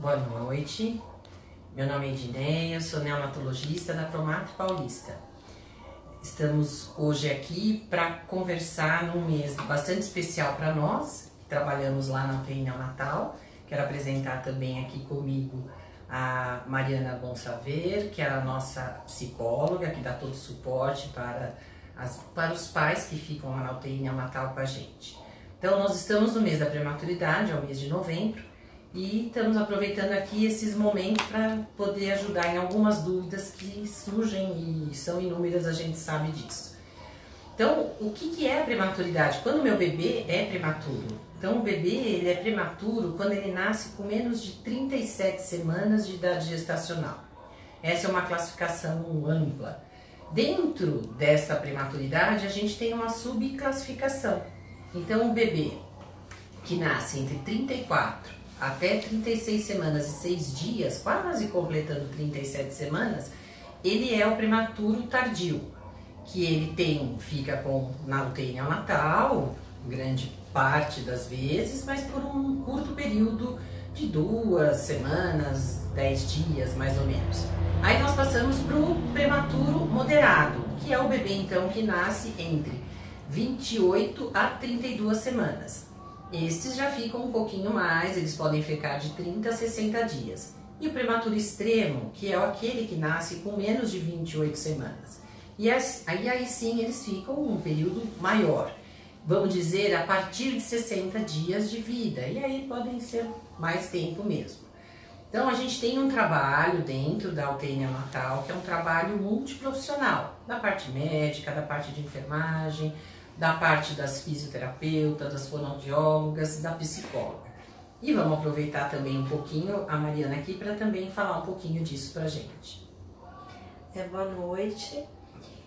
Boa noite, meu nome é Edneia, sou neonatologista da Promatre Paulista. Estamos hoje aqui para conversar num mês bastante especial para nós, que trabalhamos lá na UTI neonatal. Quero apresentar também aqui comigo a Mariana Gonçalves, que é a nossa psicóloga, que dá todo o suporte para os pais que ficam lá na UTI neonatal com a gente. Então, nós estamos no mês da prematuridade, é o mês de novembro, e estamos aproveitando aqui esses momentos para poder ajudar em algumas dúvidas que surgem e são inúmeras, a gente sabe disso. Então, o que é a prematuridade? Quando o meu bebê é prematuro? Então, o bebê ele é prematuro quando ele nasce com menos de 37 semanas de idade gestacional. Essa é uma classificação ampla. Dentro dessa prematuridade, a gente tem uma subclassificação. Então, o bebê que nasce entre 34 até 36 semanas e 6 dias, quase completando 37 semanas, ele é o prematuro tardio, que ele fica na UTI neonatal, grande parte das vezes, mas por um curto período de 2 semanas, 10 dias mais ou menos. Aí nós passamos para o prematuro moderado, que é o bebê então que nasce entre 28 a 32 semanas. Estes já ficam um pouquinho mais, eles podem ficar de 30 a 60 dias. E o prematuro extremo, que é aquele que nasce com menos de 28 semanas. E aí sim eles ficam um período maior, vamos dizer a partir de 60 dias de vida, e aí podem ser mais tempo mesmo. Então a gente tem um trabalho dentro da UTI neonatal, que é um trabalho multiprofissional, da parte médica, da parte de enfermagem, da parte das fisioterapeutas, das fonoaudiólogas, da psicóloga. E vamos aproveitar também um pouquinho a Mariana aqui para também falar um pouquinho disso pra gente. Boa noite.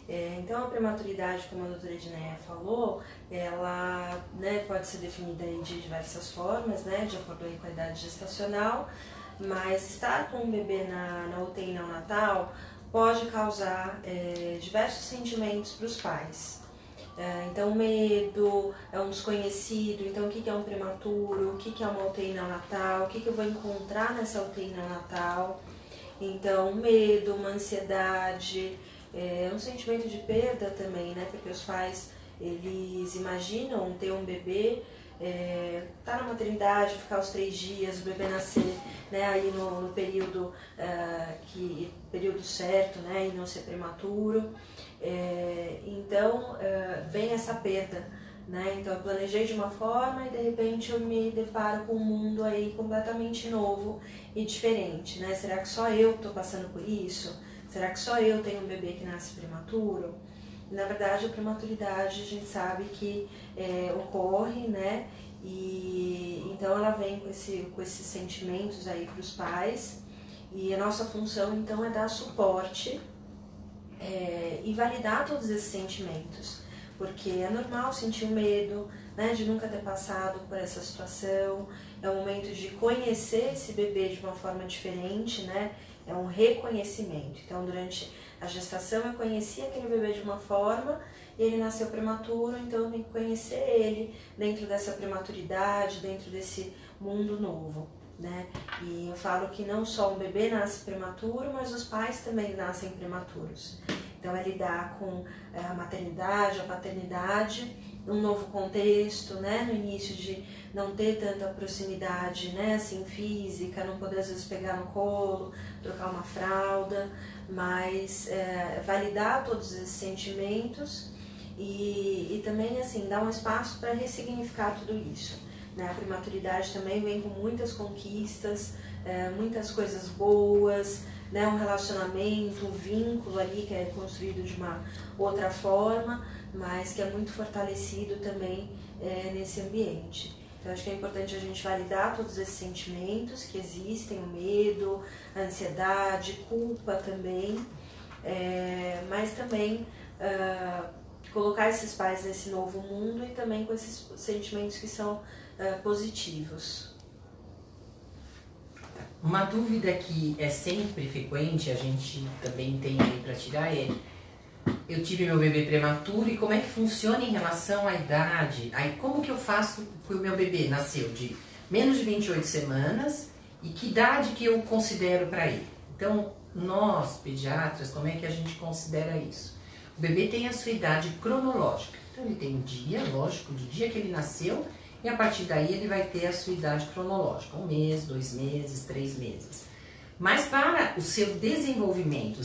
Então a prematuridade, como a doutora Edneia falou, ela pode ser definida aí de diversas formas, de acordo aí com a idade gestacional, mas estar com um bebê na UTI neonatal pode causar diversos sentimentos para os pais. Então, medo, é um desconhecido, então o que é um prematuro, o que é uma UTI neonatal, o que eu vou encontrar nessa UTI neonatal. Então, medo, uma ansiedade, um sentimento de perda também, porque os pais, eles imaginam ter um bebê, estar na maternidade, ficar os 3 dias, o bebê nascer aí no período, período certo, e não ser prematuro. Então vem essa perda, então eu planejei de uma forma e de repente eu me deparo com um mundo aí completamente novo e diferente, Será que só eu estou passando por isso? Será que só eu tenho um bebê que nasce prematuro? Na verdade, a prematuridade a gente sabe que ocorre, e então ela vem com esses sentimentos aí para os pais, e a nossa função então é dar suporte e validar todos esses sentimentos, porque é normal sentir medo, de nunca ter passado por essa situação. É um momento de conhecer esse bebê de uma forma diferente, é um reconhecimento. Então, durante a gestação eu conheci aquele bebê de uma forma e ele nasceu prematuro, então eu tenho que conhecer ele dentro dessa prematuridade, dentro desse mundo novo. E eu falo que não só um bebê nasce prematuro, mas os pais também nascem prematuros. Então é lidar com a maternidade, a paternidade, num novo contexto, no início de não ter tanta proximidade, assim, física, não poder às vezes pegar no colo, trocar uma fralda, mas validar todos esses sentimentos e também assim dar um espaço para ressignificar tudo isso. A prematuridade também vem com muitas conquistas, muitas coisas boas, um relacionamento, um vínculo ali que é construído de uma outra forma, mas que é muito fortalecido também nesse ambiente. Então acho que é importante a gente validar todos esses sentimentos que existem, o medo, a ansiedade, culpa também, mas também colocar esses pais nesse novo mundo e também com esses sentimentos que são positivos. Uma dúvida que é sempre frequente, a gente também tem aí para tirar eu tive meu bebê prematuro e como é que funciona em relação à idade? Aí como que eu faço que o meu bebê nasceu de menos de 28 semanas e que idade que eu considero para ele. Então, nós, pediatras, como é que a gente considera isso? O bebê tem a sua idade cronológica. Então, ele tem um dia, lógico, do dia que ele nasceu, e a partir daí ele vai ter a sua idade cronológica, 1 mês, 2 meses, 3 meses. Mas para o seu desenvolvimento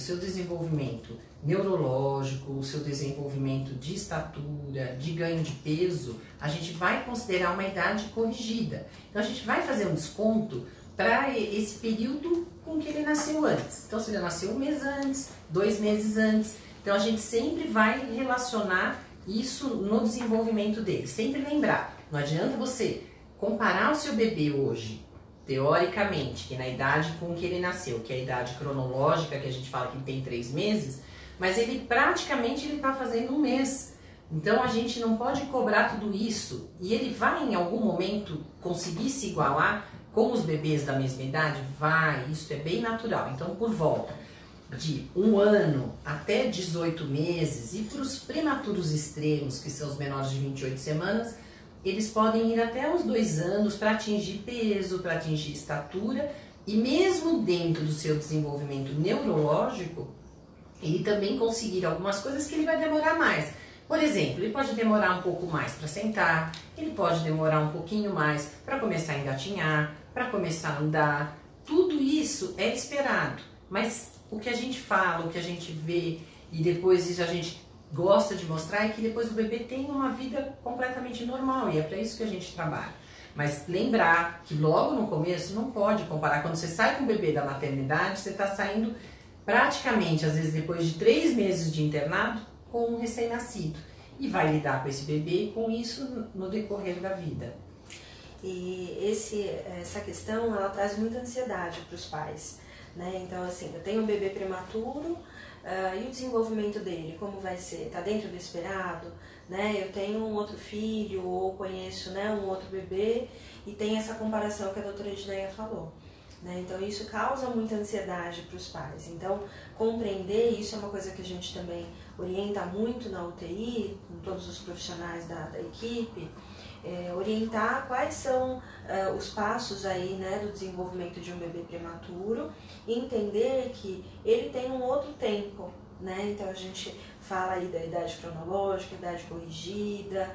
neurológico, o seu desenvolvimento de estatura, de ganho de peso, a gente vai considerar uma idade corrigida. Então a gente vai fazer um desconto para esse período com que ele nasceu antes. Então se ele nasceu 1 mês antes, 2 meses antes, então a gente sempre vai relacionar isso no desenvolvimento dele. Sempre lembrar, não adianta você comparar o seu bebê hoje, teoricamente, que na idade com que ele nasceu, que é a idade cronológica, que a gente fala que ele tem 3 meses, mas ele praticamente está fazendo 1 mês. Então a gente não pode cobrar tudo isso e ele vai em algum momento conseguir se igualar com os bebês da mesma idade? Vai, isso é bem natural. Então por volta de 1 ano até 18 meses e para os prematuros extremos, que são os menores de 28 semanas, eles podem ir até os 2 anos para atingir peso, para atingir estatura e mesmo dentro do seu desenvolvimento neurológico, ele também conseguir algumas coisas que ele vai demorar mais. Por exemplo, ele pode demorar um pouco mais para sentar, ele pode demorar um pouquinho mais para começar a engatinhar, para começar a andar. Tudo isso é esperado, mas o que a gente fala, o que a gente vê e depois isso a gente gosta de mostrar é que depois o bebê tem uma vida completamente normal e é para isso que a gente trabalha. Mas lembrar que logo no começo não pode comparar. Quando você sai com o bebê da maternidade, você está saindo praticamente, às vezes depois de 3 meses de internado, com um recém-nascido. E vai lidar com esse bebê com isso no decorrer da vida. E essa questão, ela traz muita ansiedade para os pais, né? Então, assim, eu tenho um bebê prematuro, e o desenvolvimento dele, como vai ser? Está dentro do esperado? Né? Eu tenho um outro filho ou conheço, né, um outro bebê e tem essa comparação que a doutora Edneia falou. Né? Então isso causa muita ansiedade para os pais. Então compreender isso é uma coisa que a gente também orienta muito na UTI, com todos os profissionais da equipe, orientar quais são os passos aí, né, do desenvolvimento de um bebê prematuro e entender que ele tem um outro tempo, né? Então a gente fala aí da idade cronológica, idade corrigida,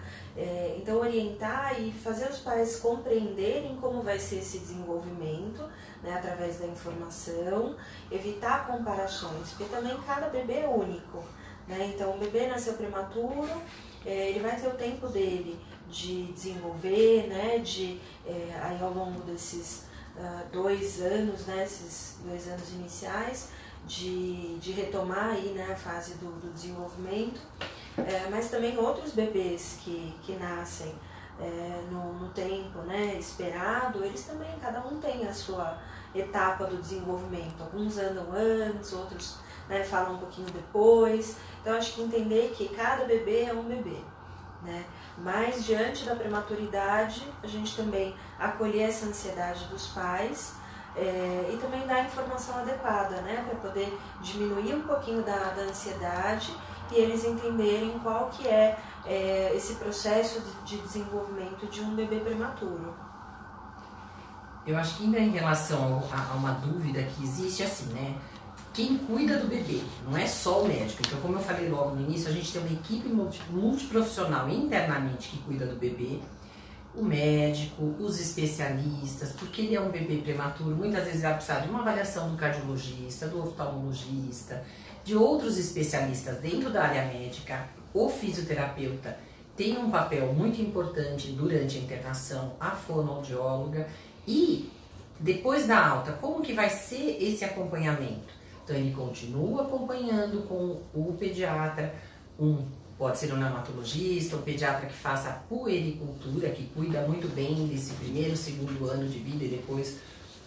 então orientar e fazer os pais compreenderem como vai ser esse desenvolvimento, né, através da informação, evitar comparações, porque também cada bebê é único, né? Então o bebê nasceu prematuro, ele vai ter o tempo dele de desenvolver, né, aí ao longo desses 2 anos, né, esses 2 anos iniciais, de retomar aí, né, a fase do desenvolvimento, mas também outros bebês que nascem no tempo, né, esperado, eles também, cada um tem a sua etapa do desenvolvimento, alguns andam antes, outros, né, falam um pouquinho depois, então acho que entender que cada bebê é um bebê, né? Mas diante da prematuridade, a gente também acolher essa ansiedade dos pais e também dar a informação adequada, né, para poder diminuir um pouquinho da ansiedade e eles entenderem qual que é esse processo de desenvolvimento de um bebê prematuro. Eu acho que ainda em relação a uma dúvida que existe, assim, né? Quem cuida do bebê, não é só o médico. Então, como eu falei logo no início, a gente tem uma equipe multiprofissional internamente que cuida do bebê, o médico, os especialistas, porque ele é um bebê prematuro, muitas vezes vai precisar de uma avaliação do cardiologista, do oftalmologista, de outros especialistas dentro da área médica. O fisioterapeuta tem um papel muito importante durante a internação, a fonoaudióloga e depois da alta, como que vai ser esse acompanhamento? Então ele continua acompanhando com o pediatra, pode ser um neonatologista, um pediatra que faça a puericultura, que cuida muito bem desse primeiro, segundo ano de vida e depois,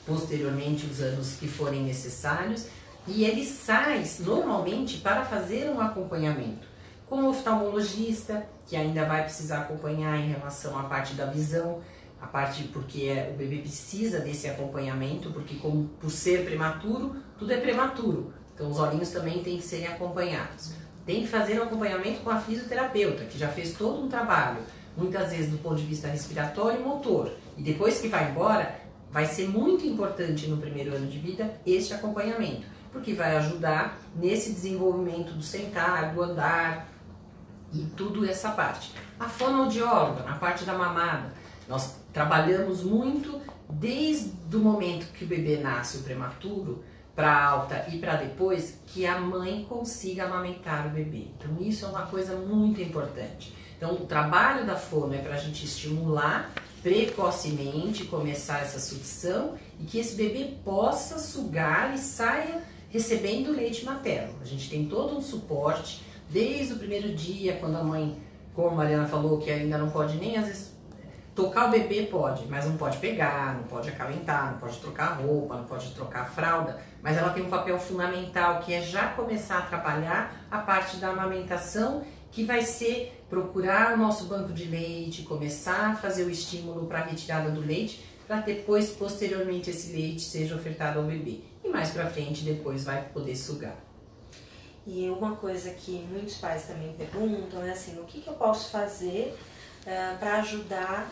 posteriormente, os anos que forem necessários. E ele sai normalmente para fazer um acompanhamento com o oftalmologista, que ainda vai precisar acompanhar em relação à parte da visão, a parte porque o bebê precisa desse acompanhamento, porque por ser prematuro, tudo é prematuro. Então os olhinhos também têm que serem acompanhados. Tem que fazer um acompanhamento com a fisioterapeuta, que já fez todo um trabalho, muitas vezes do ponto de vista respiratório e motor. E depois que vai embora, vai ser muito importante no primeiro ano de vida este acompanhamento, porque vai ajudar nesse desenvolvimento do sentar, do andar e tudo essa parte. A fonoaudióloga, na parte da mamada, nós trabalhamos muito desde o momento que o bebê nasce, o prematuro, para alta e para depois, que a mãe consiga amamentar o bebê. Então isso é uma coisa muito importante. Então o trabalho da fono é para a gente estimular precocemente, começar essa sucção e que esse bebê possa sugar e saia recebendo leite materno. A gente tem todo um suporte desde o primeiro dia, quando a mãe, como a Mariana falou, que ainda não pode nem às vezes tocar o bebê, pode, mas não pode pegar, não pode acalentar, não pode trocar roupa, não pode trocar a fralda, mas ela tem um papel fundamental que é já começar a trabalhar a parte da amamentação, que vai ser procurar o nosso banco de leite, começar a fazer o estímulo para a retirada do leite, para depois, posteriormente, esse leite seja ofertado ao bebê. E mais para frente, depois vai poder sugar. E uma coisa que muitos pais também perguntam é assim, o que eu posso fazer para ajudar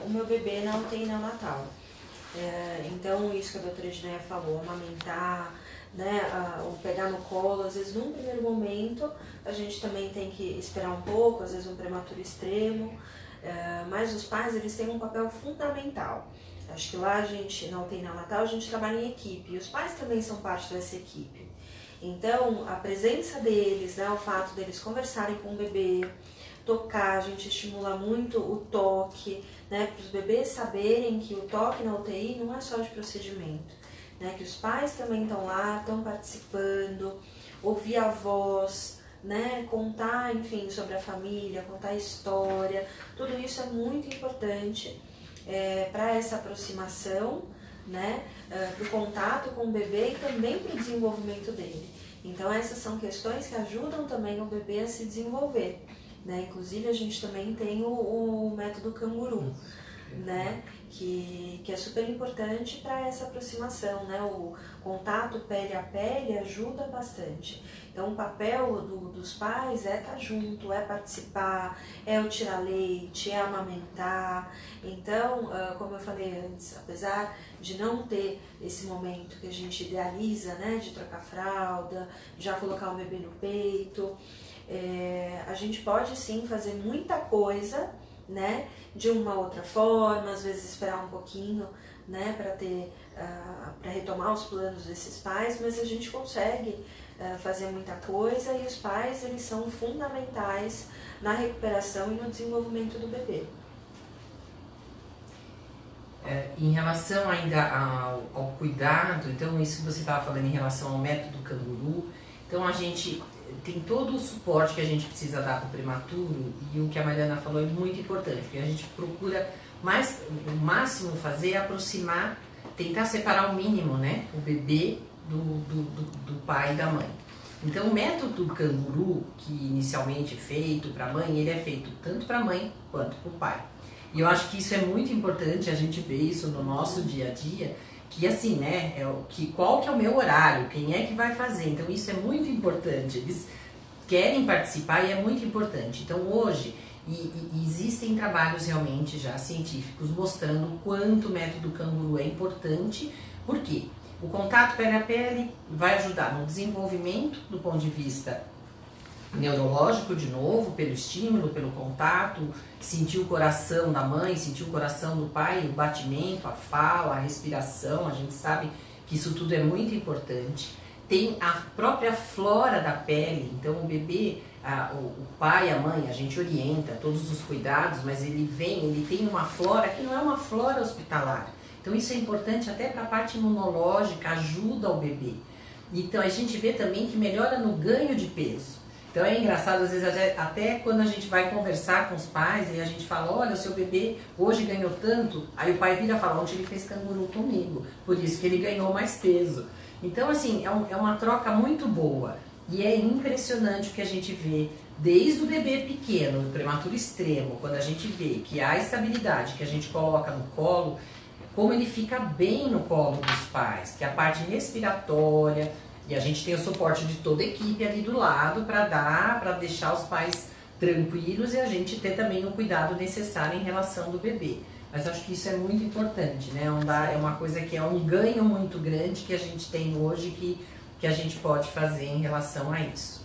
o meu bebê na UTI neonatal? Então, isso que a doutora Edneia falou, amamentar, né, ou pegar no colo, às vezes num primeiro momento a gente também tem que esperar um pouco, às vezes um prematuro extremo, mas os pais, eles têm um papel fundamental. Acho que lá a gente, na UTI neonatal, a gente trabalha em equipe e os pais também são parte dessa equipe. Então, a presença deles, né, o fato deles conversarem com o bebê, tocar, a gente estimula muito o toque, né, para os bebês saberem que o toque na UTI não é só de procedimento, né, que os pais também estão lá, estão participando, ouvir a voz, né, contar, enfim, sobre a família, contar a história, tudo isso é muito importante para essa aproximação, né, para o contato com o bebê e também para o desenvolvimento dele. Então essas são questões que ajudam também o bebê a se desenvolver, né? Inclusive a gente também tem o método canguru, né? Que é super importante para essa aproximação, né? O contato pele a pele ajuda bastante. Então o papel dos pais é estar junto, é participar, é o tirar leite, é amamentar. Então, como eu falei antes, apesar de não ter esse momento que a gente idealiza, né? De trocar fralda, já colocar o bebê no peito, a gente pode sim fazer muita coisa, né, de uma outra forma, às vezes esperar um pouquinho, né, para retomar os planos desses pais, mas a gente consegue fazer muita coisa e os pais, eles são fundamentais na recuperação e no desenvolvimento do bebê. Em relação ainda ao cuidado, então isso que você estava falando em relação ao método canguru, então a gente tem todo o suporte que a gente precisa dar para o prematuro e o que a Mariana falou é muito importante, porque a gente procura o máximo fazer é aproximar, tentar separar o mínimo, né, o bebê do pai e da mãe. Então o método canguru, que inicialmente é feito para a mãe, ele é feito tanto para a mãe quanto para o pai. E eu acho que isso é muito importante, a gente vê isso no nosso dia a dia, que assim, né, qual que é o meu horário, quem é que vai fazer, então isso é muito importante, eles querem participar e é muito importante. Então hoje existem trabalhos realmente já científicos mostrando o quanto o método canguru é importante, porque o contato pele a pele vai ajudar no desenvolvimento do ponto de vista neurológico, de novo, pelo estímulo, pelo contato, sentir o coração da mãe, sentir o coração do pai, o batimento, a fala, a respiração, a gente sabe que isso tudo é muito importante. Tem a própria flora da pele, então o bebê, o pai e a mãe, a gente orienta todos os cuidados, mas ele tem uma flora que não é uma flora hospitalar. Então isso é importante até para a parte imunológica, ajuda o bebê. Então a gente vê também que melhora no ganho de peso. Então é engraçado, às vezes, até quando a gente vai conversar com os pais e a gente fala, olha, o seu bebê hoje ganhou tanto, aí o pai vira e fala, ontem ele fez canguru comigo, por isso que ele ganhou mais peso. Então, assim, é uma troca muito boa e é impressionante o que a gente vê desde o bebê pequeno, no prematuro extremo, quando a gente vê que há estabilidade, que a gente coloca no colo, como ele fica bem no colo dos pais, que a parte respiratória. E a gente tem o suporte de toda a equipe ali do lado para deixar os pais tranquilos e a gente ter também o cuidado necessário em relação do bebê. Mas acho que isso é muito importante, né? É uma coisa que é um ganho muito grande que a gente tem hoje que a gente pode fazer em relação a isso.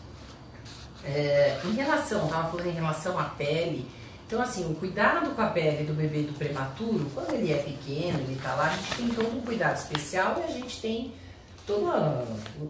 Estava falando em relação à pele, então assim, o cuidado com a pele do bebê do prematuro, quando ele é pequeno, ele tá lá, a gente tem todo um cuidado especial e a gente tem todo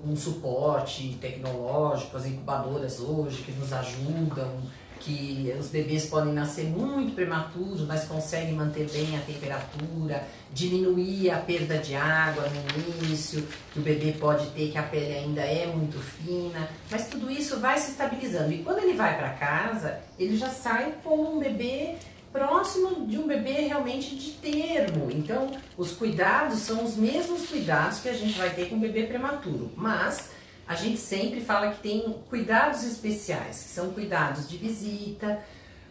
um suporte tecnológico, as incubadoras hoje que nos ajudam, que os bebês podem nascer muito prematuros, mas conseguem manter bem a temperatura, diminuir a perda de água no início, que o bebê pode ter, que a pele ainda é muito fina, mas tudo isso vai se estabilizando. E quando ele vai para casa, ele já sai como um bebê próximo de um bebê realmente de termo. Então, os cuidados são os mesmos cuidados que a gente vai ter com o bebê prematuro, mas a gente sempre fala que tem cuidados especiais, que são cuidados de visita,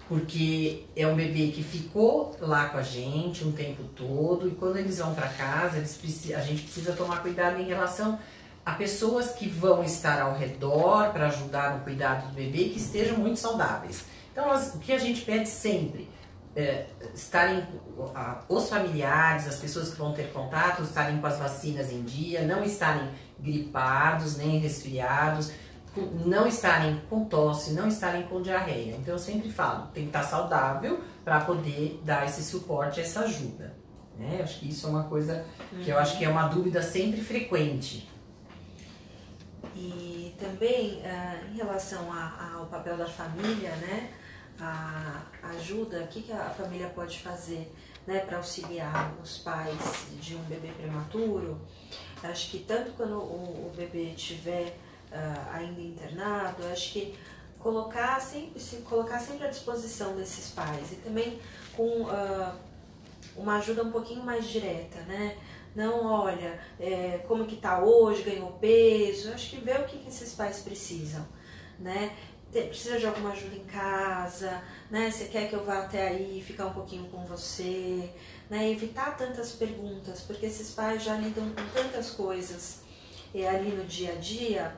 porque é um bebê que ficou lá com a gente um tempo todo e quando eles vão para casa, a gente precisa tomar cuidado em relação a pessoas que vão estar ao redor para ajudar no cuidado do bebê que estejam muito saudáveis. Então, o que a gente pede sempre estarem os familiares, as pessoas que vão ter contato, estarem com as vacinas em dia, não estarem gripados, nem resfriados, não estarem com tosse, não estarem com diarreia. Então eu sempre falo, tem que estar saudável para poder dar esse suporte, essa ajuda. Né? Acho que isso é uma coisa que eu acho que é uma dúvida sempre frequente. E também em relação ao papel da família, né? A ajuda, o que a família pode fazer, né, para auxiliar os pais de um bebê prematuro. Acho que tanto quando o bebê estiver ainda internado, acho que se colocar sempre à disposição desses pais e também com uma ajuda um pouquinho mais direta, né? Não, olha, como que tá hoje, ganhou peso, acho que ver o que esses pais precisam, né? Precisa de alguma ajuda em casa, né? Você quer que eu vá até aí ficar um pouquinho com você, né? Evitar tantas perguntas, porque esses pais já lidam com tantas coisas ali no dia a dia,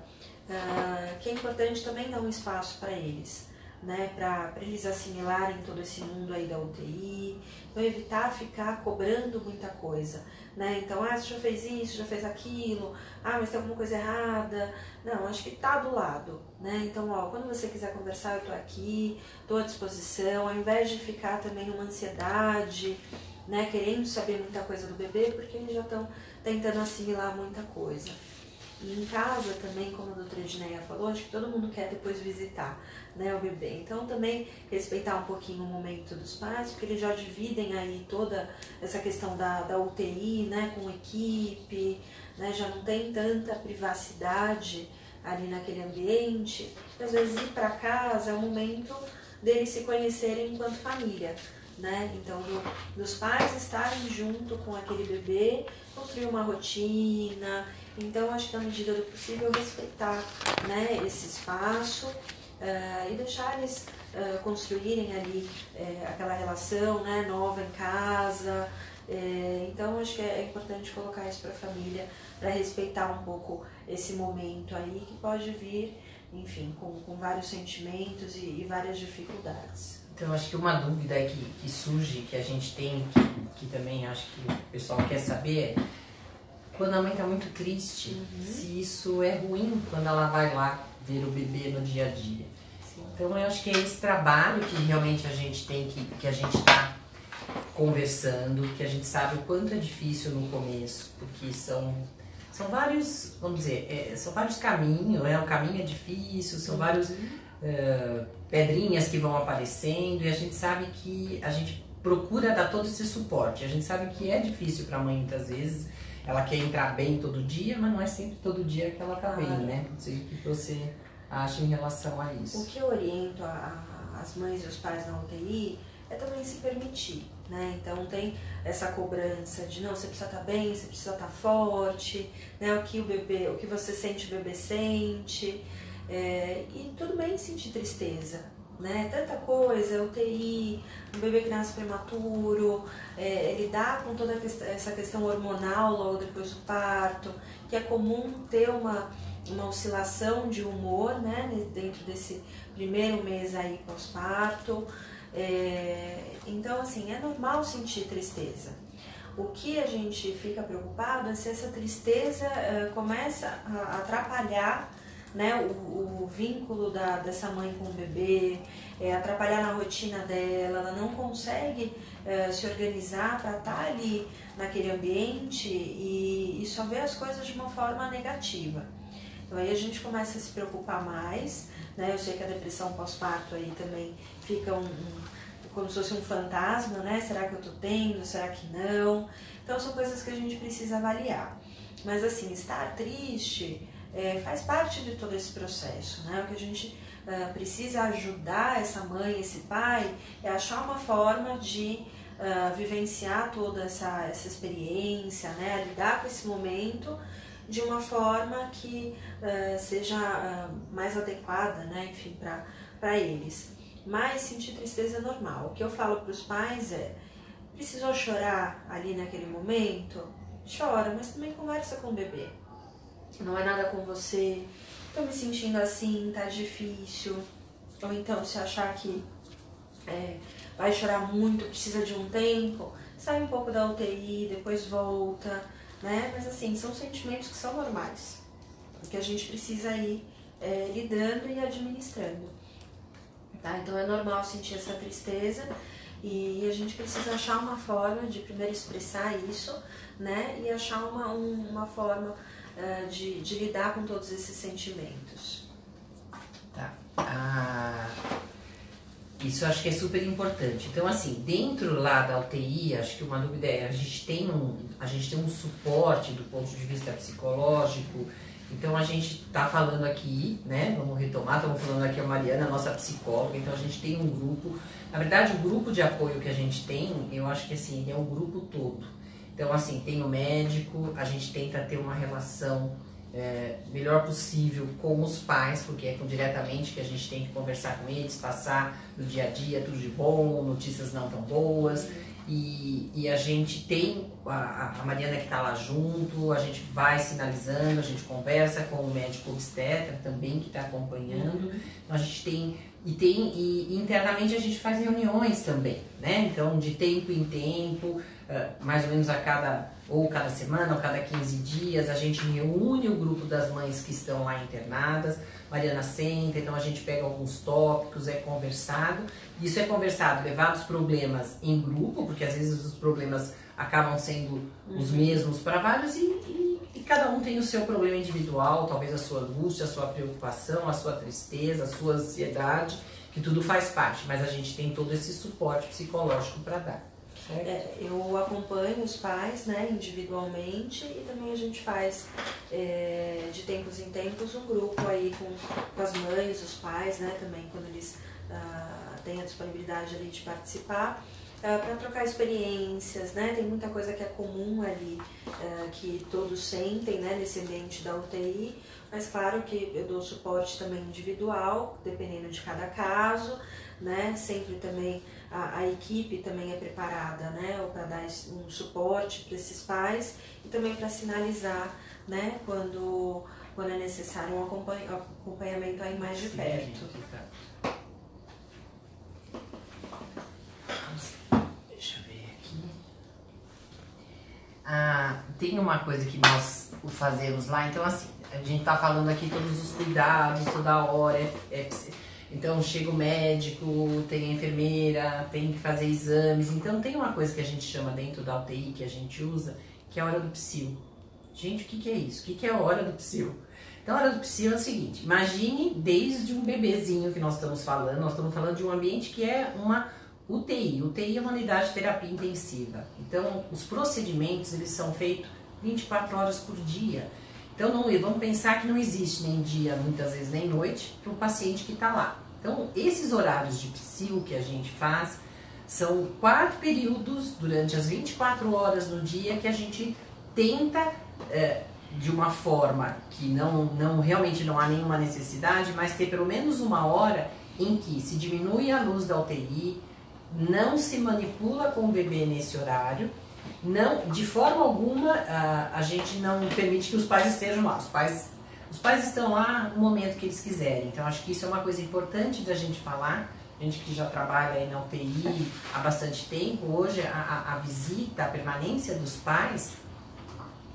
que é importante também dar um espaço para eles, né? Para eles assimilarem todo esse mundo aí da UTI, então evitar ficar cobrando muita coisa, né? Então, você já fez isso, já fez aquilo, mas tem alguma coisa errada. Não, acho que tá do lado, né? Então, quando você quiser conversar, eu tô aqui, tô à disposição, ao invés de ficar também numa ansiedade, né, querendo saber muita coisa do bebê, porque eles já estão tentando assimilar muita coisa. E em casa também, como a doutora Edneia falou, acho que todo mundo quer depois visitar, né, o bebê. Então também respeitar um pouquinho o momento dos pais, porque eles já dividem aí toda essa questão da UTI, né, com equipe, né, já não tem tanta privacidade ali naquele ambiente. Às vezes ir para casa é o momento deles se conhecerem enquanto família, né? Então, dos pais estarem junto com aquele bebê, construir uma rotina. Então, acho que na medida do possível respeitar, né, esse espaço e deixar eles construírem ali aquela relação, né, nova em casa. Então, acho que é importante colocar isso para a família, para respeitar um pouco esse momento aí que pode vir, enfim, com vários sentimentos e várias dificuldades. Então, acho que uma dúvida aí que surge, que a gente tem, que também acho que o pessoal quer saber, é quando a mãe está muito triste, se isso é ruim quando ela vai lá ver o bebê no dia a dia. Sim. Então, eu acho que é esse trabalho que realmente a gente tem, que a gente está conversando, que a gente sabe o quanto é difícil no começo, porque são vários, vamos dizer, são vários caminhos, o caminho é difícil, são vários pedrinhas que vão aparecendo e a gente sabe que a gente procura dar todo esse suporte. A gente sabe que é difícil para a mãe muitas vezes, ela quer entrar bem todo dia, mas não é sempre todo dia que ela tá bem, né? Não sei o que você acha em relação a isso. O que eu oriento as mães e os pais na UTI é também se permitir, né? Então tem essa cobrança de não, você precisa estar bem, você precisa estar forte, né? O que você sente, o bebê sente. E tudo bem sentir tristeza, né? Tanta coisa, UTI, um bebê que nasce prematuro, lidar com toda essa questão hormonal logo depois do parto, que é comum ter uma oscilação de humor, né? Dentro desse primeiro mês aí pós-parto. Então, assim, é normal sentir tristeza. O que a gente fica preocupado é se essa tristeza começa a atrapalhar, né, o vínculo dessa mãe com o bebê, atrapalhar na rotina dela, ela não consegue se organizar para estar ali naquele ambiente e só ver as coisas de uma forma negativa. Então aí a gente começa a se preocupar mais, né? Eu sei que a depressão pós-parto aí também fica como se fosse um fantasma, né? Será que eu tô tendo? Será que não? Então são coisas que a gente precisa avaliar. Mas assim, estar triste faz parte de todo esse processo, né? O que a gente precisa ajudar essa mãe, esse pai, é achar uma forma de vivenciar toda essa experiência, né? Lidar com esse momento de uma forma que seja mais adequada, né? Enfim, para eles. Mas sentir tristeza é normal. O que eu falo para os pais precisou chorar ali naquele momento? Chora, mas também conversa com o bebê. Não é nada com você, tô me sentindo assim, tá difícil. Ou então, se achar que vai chorar muito, precisa de um tempo, sai um pouco da UTI, depois volta, né? Mas assim, são sentimentos que são normais, que a gente precisa ir lidando e administrando. Tá? Então é normal sentir essa tristeza e a gente precisa achar uma forma de primeiro expressar isso, né? E achar uma forma de lidar com todos esses sentimentos. Tá. Isso eu acho que é super importante. Então, assim, dentro lá da UTI, acho que uma dúvida a gente tem um suporte do ponto de vista psicológico. Então, a gente está falando aqui, né, vamos retomar, estamos falando aqui a Mariana, a nossa psicóloga, então a gente tem um grupo. Na verdade, o grupo de apoio que a gente tem, eu acho que assim, ele é um grupo todo. Então, assim, tem o médico, a gente tenta ter uma relação melhor possível com os pais, porque é diretamente que a gente tem que conversar com eles, passar no dia a dia tudo de bom, notícias não tão boas. E a gente tem a Mariana que está lá junto, a gente vai sinalizando, a gente conversa com o médico obstetra também que está acompanhando. Então, a gente e internamente a gente faz reuniões também, né? Então, de tempo em tempo, mais ou menos cada semana ou cada 15 dias, a gente reúne o grupo das mães que estão lá internadas. Mariana senta, então a gente pega alguns tópicos, é conversado. Isso é conversado, levado os problemas em grupo, porque às vezes os problemas acabam sendo os mesmos para vários e cada um tem o seu problema individual, talvez a sua angústia, a sua preocupação, a sua tristeza, a sua ansiedade, que tudo faz parte, mas a gente tem todo esse suporte psicológico para dar. Eu acompanho os pais, né, individualmente e também a gente faz de tempos em tempos um grupo aí com as mães, os pais, né, também quando eles têm a disponibilidade ali de participar, para trocar experiências, né, tem muita coisa que é comum ali, que todos sentem, né, nesse ambiente da UTI, mas claro que eu dou suporte também individual, dependendo de cada caso, né, sempre também a equipe também é preparada, né, para dar um suporte para esses pais e também para sinalizar, né, quando é necessário um acompanhamento aí mais de perto. Deixa eu ver aqui. Tem uma coisa que nós fazemos lá, então assim, a gente tá falando aqui todos os cuidados, toda hora, então chega o médico, tem a enfermeira, tem que fazer exames. Então tem uma coisa que a gente chama dentro da UTI, que a gente usa, que é a hora do psil. Gente, o que é isso? O que é a hora do psil? Então a hora do psil é o seguinte, imagine desde um bebezinho que nós estamos falando de um ambiente que é uma UTI. UTI é uma unidade de terapia intensiva. Então os procedimentos eles são feitos 24 horas por dia. Então, vamos pensar que não existe nem dia, muitas vezes nem noite, para o paciente que está lá. Então, esses horários de psil que a gente faz são 4 períodos durante as 24 horas do dia que a gente tenta, de uma forma que realmente não há nenhuma necessidade, mas ter pelo menos uma hora em que se diminui a luz da UTI, não se manipula com o bebê nesse horário. Não, de forma alguma, a gente não permite que os pais estejam lá. Os pais estão lá no momento que eles quiserem. Então, acho que isso é uma coisa importante da gente falar, gente que já trabalha aí na UTI há bastante tempo, hoje a visita, a permanência dos pais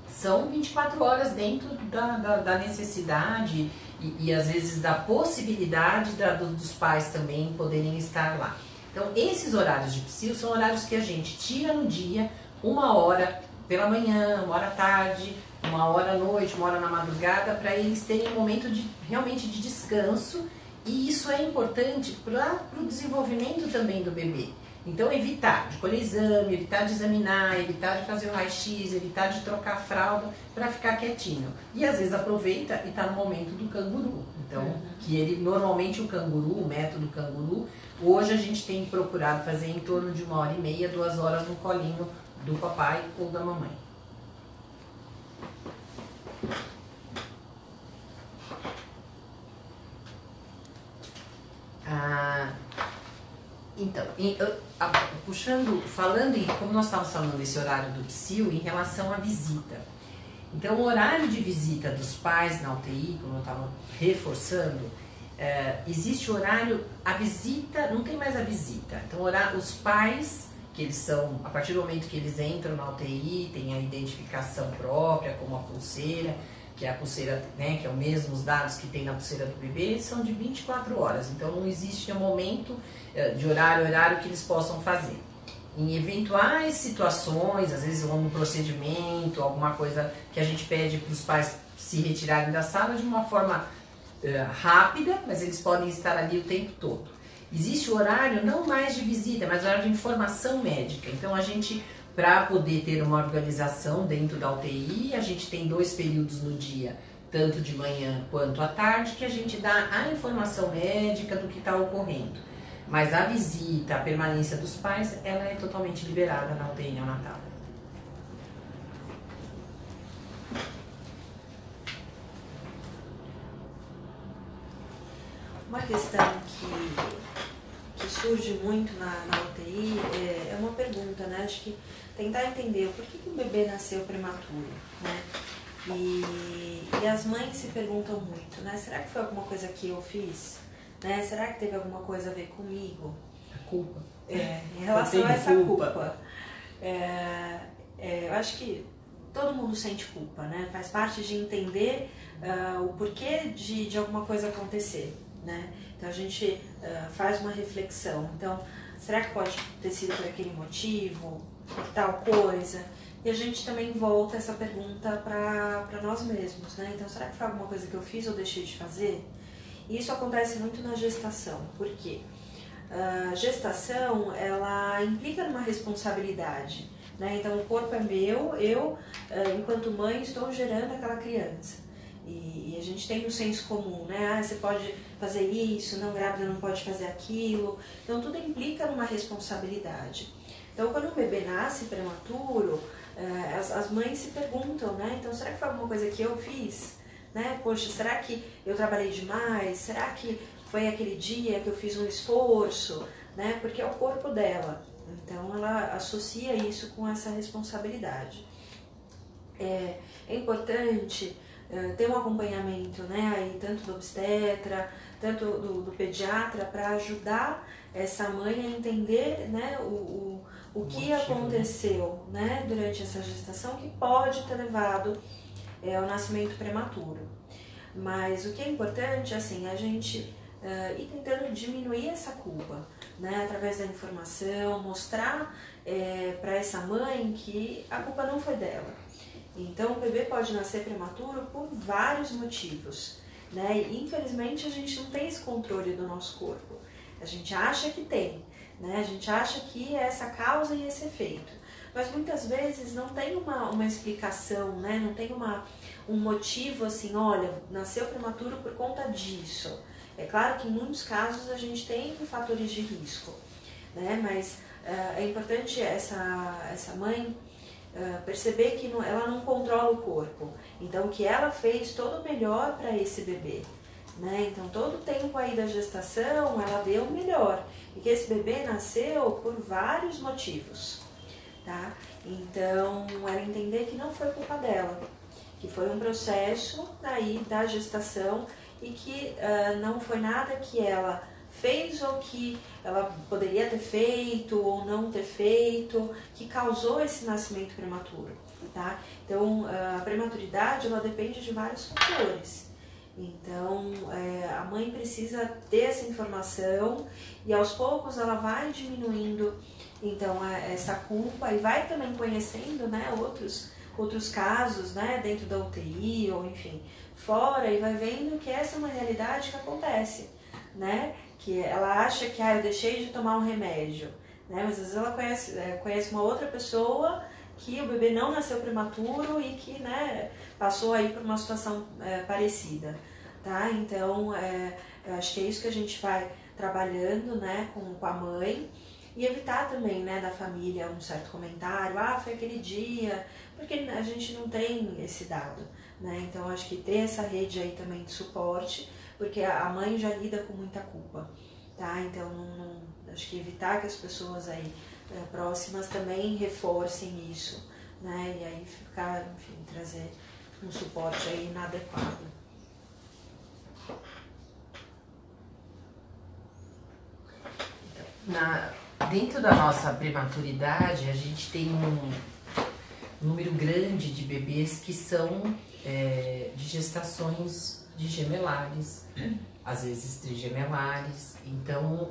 são 24 horas dentro da necessidade e às vezes da possibilidade dos pais também poderem estar lá. Então esses horários de psil são horários que a gente tira no dia, 1 hora pela manhã, 1 hora à tarde, 1 hora à noite, 1 hora na madrugada, para eles terem um momento realmente de descanso, e isso é importante para o desenvolvimento também do bebê. Então evitar de colher exame, evitar de examinar, evitar de fazer o raio-x, evitar de trocar a fralda para ficar quietinho. E às vezes aproveita e está no momento do canguru. Então, que ele normalmente o canguru, o método canguru, hoje a gente tem procurado fazer em torno de 1h30, 2 horas no colinho do papai ou da mamãe. Então, como nós estávamos falando desse horário do psil, em relação à visita. Então, o horário de visita dos pais na UTI, como eu estava reforçando, existe o horário, a visita, não tem mais a visita. Então, os pais, que eles são, a partir do momento que eles entram na UTI, tem a identificação própria, como a pulseira, que é a pulseira, né, que é o mesmo os dados que tem na pulseira do bebê, são de 24 horas. Então não existe um momento de horário que eles possam fazer. Em eventuais situações, às vezes um procedimento, alguma coisa que a gente pede para os pais se retirarem da sala de uma forma rápida, mas eles podem estar ali o tempo todo. Existe o horário não mais de visita, mas o horário de informação médica. Então a gente, para poder ter uma organização dentro da UTI, a gente tem 2 períodos no dia, tanto de manhã quanto à tarde, que a gente dá a informação médica do que está ocorrendo. Mas a visita, a permanência dos pais, ela é totalmente liberada na UTI neonatal. Uma questão que surge muito na UTI é uma pergunta, né? Acho que tentar entender por que o bebê nasceu prematuro, né? E as mães se perguntam muito, né? Será que foi alguma coisa que eu fiz? Né? Será que teve alguma coisa a ver comigo? A culpa. Em relação a essa culpa. Eu acho que todo mundo sente culpa, né? Faz parte de entender o porquê de alguma coisa acontecer, né? Então a gente faz uma reflexão. Então, será que pode ter sido por aquele motivo, por tal coisa? E a gente também volta essa pergunta para nós mesmos, né? Então, será que foi alguma coisa que eu fiz ou deixei de fazer? E isso acontece muito na gestação. Por quê? A gestação, ela implica numa responsabilidade, né? Então, o corpo é meu, eu, enquanto mãe, estou gerando aquela criança. E a gente tem o senso comum, né? Você pode fazer isso, não, grávida não pode fazer aquilo. Então, tudo implica numa responsabilidade. Então, quando o bebê nasce prematuro, as mães se perguntam, né? Então, será que foi alguma coisa que eu fiz? Né? Poxa, será que eu trabalhei demais? Será que foi aquele dia que eu fiz um esforço? Né? Porque é o corpo dela. Então, ela associa isso com essa responsabilidade. É importante ter um acompanhamento, né, aí, tanto do obstetra, tanto do pediatra, para ajudar essa mãe a entender, né, o que aconteceu, né, durante essa gestação, que pode ter levado ao nascimento prematuro. Mas o que é importante, assim, a gente ir tentando diminuir essa culpa, né, através da informação, mostrar para essa mãe que a culpa não foi dela. Então, o bebê pode nascer prematuro por vários motivos, né? E, infelizmente, a gente não tem esse controle do nosso corpo. A gente acha que tem, né? A gente acha que é essa causa e esse efeito. Mas, muitas vezes, não tem uma explicação, né? Não tem um motivo assim, olha, nasceu prematuro por conta disso. É claro que, em muitos casos, a gente tem fatores de risco, né? Mas é importante essa mãe perceber que ela não controla o corpo, então que ela fez todo o melhor para esse bebê, né? Então todo o tempo aí da gestação ela deu o melhor e que esse bebê nasceu por vários motivos, tá? Então ela entender que não foi culpa dela, que foi um processo aí da gestação e que não foi nada que ela fez o que ela poderia ter feito ou não ter feito, que causou esse nascimento prematuro, tá? Então, a prematuridade, ela depende de vários fatores. Então, a mãe precisa ter essa informação e aos poucos ela vai diminuindo, então, essa culpa e vai também conhecendo, né, outros casos, né, dentro da UTI ou enfim, fora, e vai vendo que essa é uma realidade que acontece, né, que ela acha que, eu deixei de tomar um remédio, né, mas às vezes ela conhece uma outra pessoa que o bebê não nasceu prematuro e que, né, passou aí por uma situação parecida, tá? Então, eu acho que é isso que a gente vai trabalhando, né, com a mãe, e evitar também, né, da família um certo comentário, foi aquele dia, porque a gente não tem esse dado, né? Então, acho que ter essa rede aí também de suporte, porque a mãe já lida com muita culpa, tá? Então, acho que evitar que as pessoas aí próximas também reforcem isso, né? E aí ficar, enfim, trazer um suporte aí inadequado. Dentro da nossa prematuridade, a gente tem um número grande de bebês que são de gestações de gemelares, às vezes trigemelares. Então,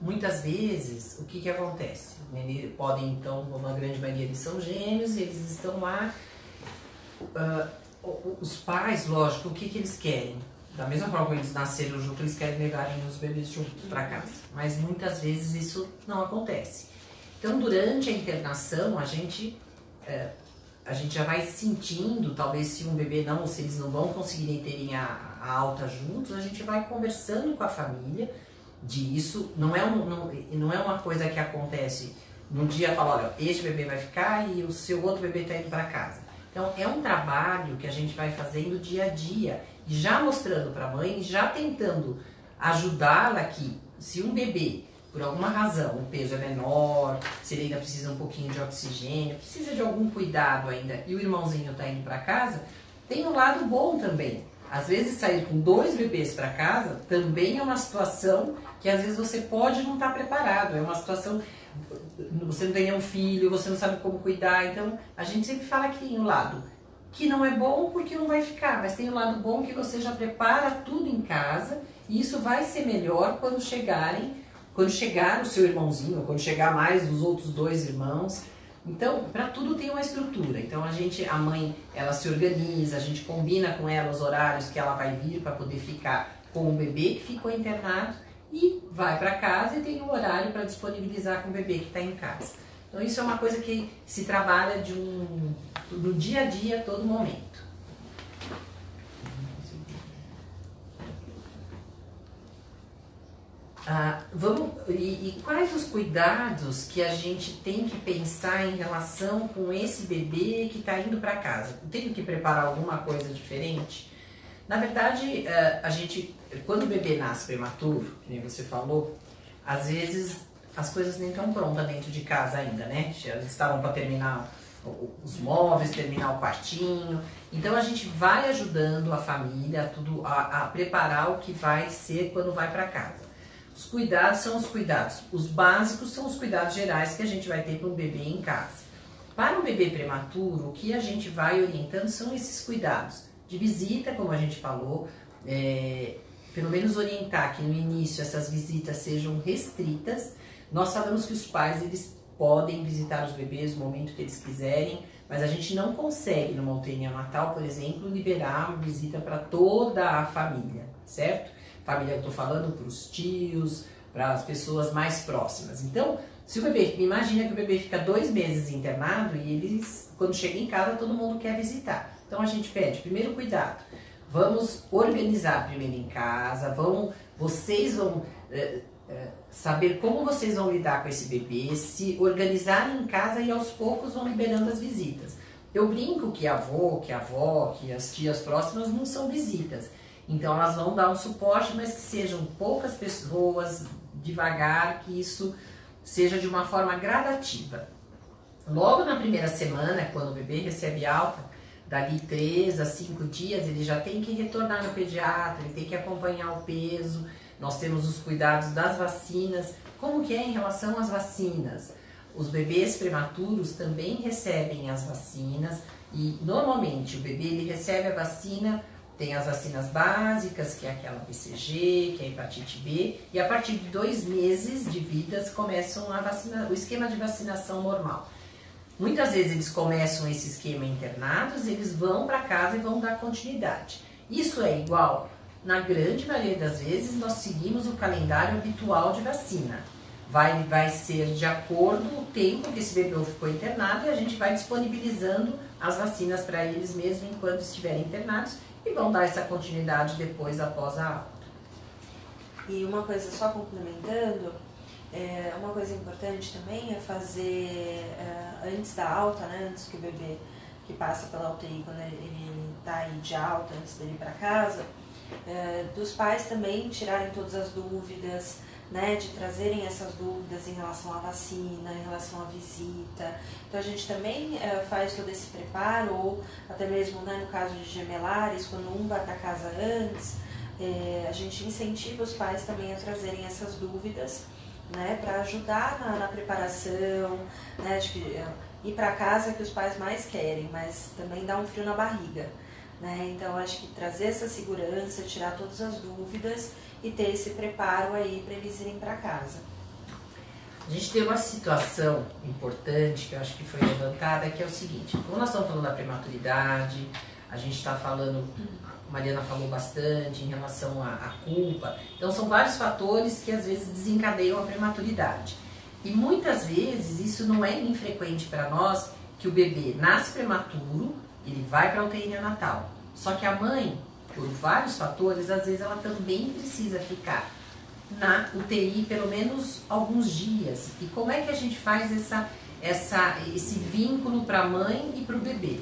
muitas vezes, o que acontece? Podem, então, uma grande maioria eles são gêmeos, eles estão lá. Os pais, lógico, o que eles querem? Da mesma forma que eles nasceram juntos, eles querem levarem os bebês juntos para casa. Mas muitas vezes isso não acontece. Então, durante a internação, a gente já vai sentindo, talvez se um bebê não, se eles não vão conseguirem terem a alta juntos, a gente vai conversando com a família disso. Não é uma coisa que acontece num dia, fala, olha, este bebê vai ficar e o seu outro bebê está indo para casa. Então, é um trabalho que a gente vai fazendo dia a dia, já mostrando para a mãe, já tentando ajudá-la que, se um bebê, por alguma razão, o peso é menor, se ele ainda precisa um pouquinho de oxigênio, precisa de algum cuidado ainda, e o irmãozinho está indo para casa, tem um lado bom também. Às vezes, sair com 2 bebês para casa também é uma situação que, às vezes, você pode não estar preparado. É uma situação... Você não tem nenhum filho, você não sabe como cuidar, então a gente sempre fala que tem um lado que não é bom porque não vai ficar, mas tem um lado bom que você já prepara tudo em casa e isso vai ser melhor quando chegar o seu irmãozinho, quando chegar mais os outros 2 irmãos. Então, para tudo tem uma estrutura. Então a mãe, ela se organiza, a gente combina com ela os horários que ela vai vir para poder ficar com o bebê que ficou internado. E vai para casa e tem um horário para disponibilizar com o bebê que está em casa. Então isso é uma coisa que se trabalha no dia a dia, a todo momento. E quais os cuidados que a gente tem que pensar em relação com esse bebê que está indo para casa? Tenho que preparar alguma coisa diferente? Na verdade, quando o bebê nasce prematuro, que nem você falou, às vezes as coisas nem estão prontas dentro de casa ainda, né? Elas estavam para terminar os móveis, terminar o quartinho. Então a gente vai ajudando a família a preparar o que vai ser quando vai para casa. Os cuidados são os cuidados. Os básicos são os cuidados gerais que a gente vai ter para um bebê em casa. Para um bebê prematuro, o que a gente vai orientando são esses cuidados. De visita, como a gente falou, pelo menos orientar que no início essas visitas sejam restritas. Nós falamos que os pais eles podem visitar os bebês no momento que eles quiserem, mas a gente não consegue numa UTI neonatal, por exemplo, liberar uma visita para toda a família, certo? Família que eu estou falando, para os tios, para as pessoas mais próximas. Então, se o bebê, imagina que o bebê fica 2 meses internado e quando chega em casa todo mundo quer visitar. Então a gente pede, primeiro cuidado, vamos organizar primeiro em casa, vocês vão saber como vocês vão lidar com esse bebê, se organizarem em casa e aos poucos vão liberando as visitas. Eu brinco que avô, que avó, que as tias próximas não são visitas, então elas vão dar um suporte, mas que sejam poucas pessoas, devagar, que isso seja de uma forma gradativa. Logo na primeira semana, quando o bebê recebe alta, dali 3 a 5 dias, ele já tem que retornar no pediatra, ele tem que acompanhar o peso, Nós temos os cuidados das vacinas. Como que é em relação às vacinas? Os bebês prematuros também recebem as vacinas e normalmente o bebê ele recebe a vacina, tem as vacinas básicas, que é aquela BCG, que é a hepatite B, e a partir de 2 meses de vida começam o esquema de vacinação normal. Muitas vezes eles começam esse esquema internados, eles vão para casa e vão dar continuidade. Isso é igual? Na grande maioria das vezes nós seguimos o calendário habitual de vacina. Vai ser de acordo com o tempo que esse bebê ficou internado e a gente vai disponibilizando as vacinas para eles mesmo enquanto estiverem internados e vão dar essa continuidade depois após a alta. E uma coisa só complementando, uma coisa importante também é fazer antes da alta, né, antes que o bebê que passa pela UTI, quando ele está aí de alta, antes dele ir para casa, dos pais também tirarem todas as dúvidas, né, de trazerem essas dúvidas em relação à vacina, em relação à visita. Então a gente também faz todo esse preparo, ou até mesmo, né, no caso de gemelares, quando um vai para casa antes, a gente incentiva os pais também a trazerem essas dúvidas, né, para ajudar na preparação, né, de ir para casa que os pais mais querem, mas também dá um frio na barriga. Né? Então, acho que trazer essa segurança, tirar todas as dúvidas e ter esse preparo aí para eles irem para casa. A gente tem uma situação importante que eu acho que foi levantada, que é o seguinte: como nós estamos falando da prematuridade, a gente está falando, a Mariana falou bastante em relação à culpa, então são vários fatores que às vezes desencadeiam a prematuridade. E muitas vezes isso não é infrequente para nós, que o bebê nasce prematuro, ele vai para a UTI neonatal. Só que a mãe, por vários fatores, às vezes ela também precisa ficar na UTI pelo menos alguns dias. E como é que a gente faz esse vínculo para a mãe e para o bebê?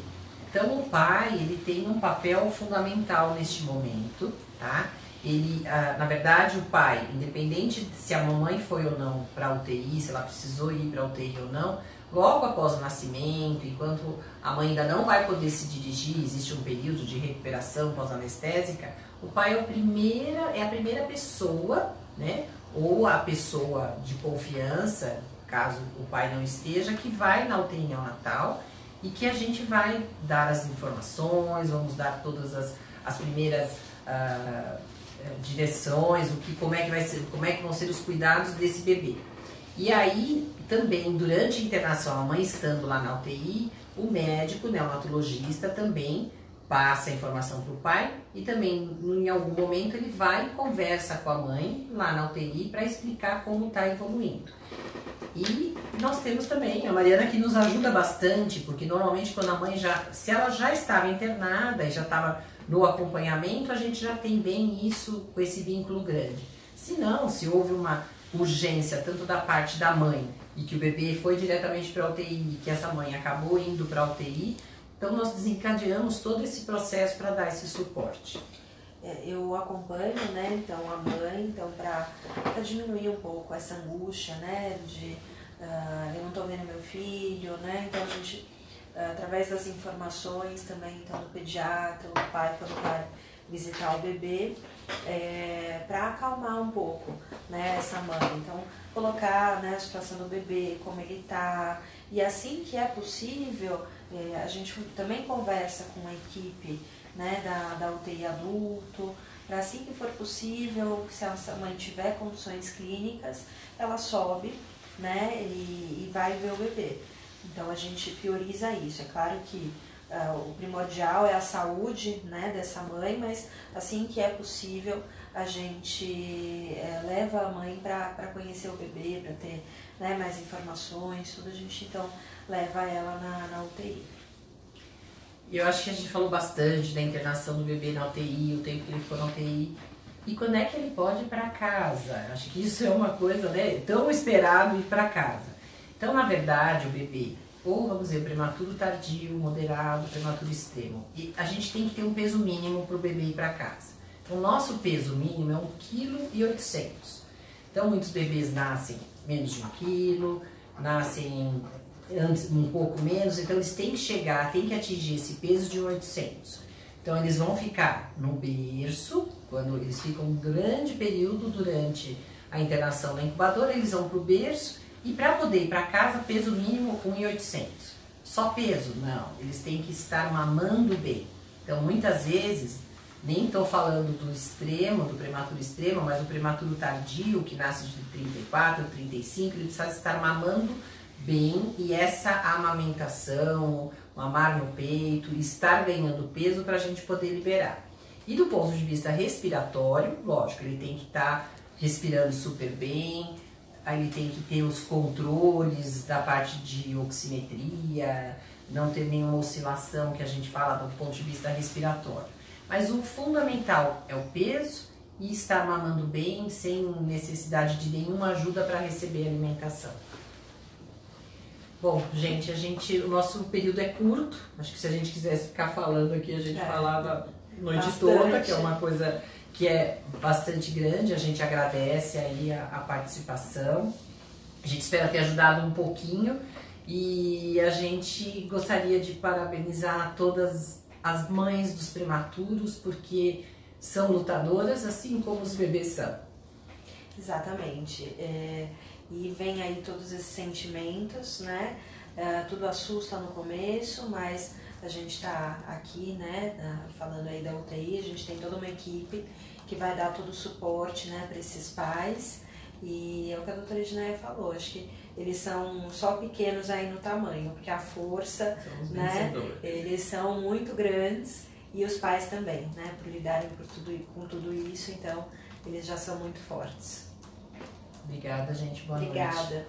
Então o pai, ele tem um papel fundamental neste momento, tá? Ele, na verdade, o pai, independente de se a mamãe foi ou não para a UTI, se ela precisou ir para a UTI ou não, logo após o nascimento, enquanto a mãe ainda não vai poder se dirigir, existe um período de recuperação pós-anestésica, o pai é a primeira pessoa, né, ou a pessoa de confiança, caso o pai não esteja, que vai na UTI neonatal e que a gente vai dar as informações, vamos dar todas as primeiras direções, como é que vão ser os cuidados desse bebê. E aí, também, durante a internação, a mãe estando lá na UTI, o médico, neonatologista, também passa a informação para o pai e também, em algum momento, ele vai e conversa com a mãe lá na UTI para explicar como está evoluindo. E nós temos também a Mariana, que nos ajuda bastante, porque normalmente quando a mãe se ela já estava internada e já estava no acompanhamento, a gente já tem bem isso, com esse vínculo grande. Se não, se houve uma urgência tanto da parte da mãe e que o bebê foi diretamente para a UTI e que essa mãe acabou indo para a UTI, então nós desencadeamos todo esse processo para dar esse suporte. Eu acompanho, né, então a mãe, então para diminuir um pouco essa angústia, né, de eu não estou vendo meu filho, né, então a gente, através das informações também, então do pediatra, o pai quando vai visitar o bebê, para acalmar um pouco, né, essa mãe, então colocar, né, a situação do bebê, como ele está, e assim que é possível, a gente também conversa com a equipe, né, da UTI adulto, para assim que for possível, se a mãe tiver condições clínicas, ela sobe, né, e vai ver o bebê. Então a gente prioriza isso. É claro que o primordial é a saúde, né, dessa mãe, mas assim que é possível a gente leva a mãe para conhecer o bebê, para ter, né, mais informações, tudo, a gente então leva ela na UTI. Eu acho que a gente falou bastante da internação do bebê na UTI, o tempo que ele ficou na UTI. E quando é que ele pode ir para casa? Acho que isso é uma coisa, né, tão esperado, ir para casa. Então, na verdade, o bebê, ou vamos dizer, prematuro tardio, moderado, prematuro extremo, e a gente tem que ter um peso mínimo para o bebê ir para casa. Então, o nosso peso mínimo é 1,8 kg. Então, muitos bebês nascem menos de 1 kg, nascem antes um pouco menos, então eles têm que chegar, têm que atingir esse peso de 800. Então eles vão ficar no berço, quando eles ficam um grande período durante a internação na incubadora, eles vão para o berço e para poder ir para casa, peso mínimo 1.800. Só peso? Não, eles têm que estar mamando bem. Então muitas vezes, nem estou falando do extremo, do prematuro extremo, mas o prematuro tardio, que nasce de 34, 35, ele precisa estar mamando bem e essa amamentação, mamar no peito, estar ganhando peso para a gente poder liberar. E do ponto de vista respiratório, lógico, ele tem que estar respirando super bem, aí ele tem que ter os controles da parte de oximetria, não ter nenhuma oscilação que a gente fala do ponto de vista respiratório. Mas o fundamental é o peso e estar mamando bem, sem necessidade de nenhuma ajuda para receber alimentação. Bom, gente, o nosso período é curto, acho que se a gente quisesse ficar falando aqui, a gente falava a noite toda, que é uma coisa que é bastante grande, a gente agradece aí a participação, a gente espera ter ajudado um pouquinho e a gente gostaria de parabenizar todas as mães dos prematuros, porque são lutadoras, assim como os bebês são. Exatamente. E vem aí todos esses sentimentos, né? Tudo assusta no começo, mas a gente está aqui, né? Falando aí da UTI, a gente tem toda uma equipe que vai dar todo o suporte, né, para esses pais. E é o que a doutora Edneia falou, acho que eles são só pequenos aí no tamanho, porque a força, né? Eles são muito grandes e os pais também, né? Por lidarem com tudo isso, então eles já são muito fortes. Obrigada, gente. Boa noite. Obrigada.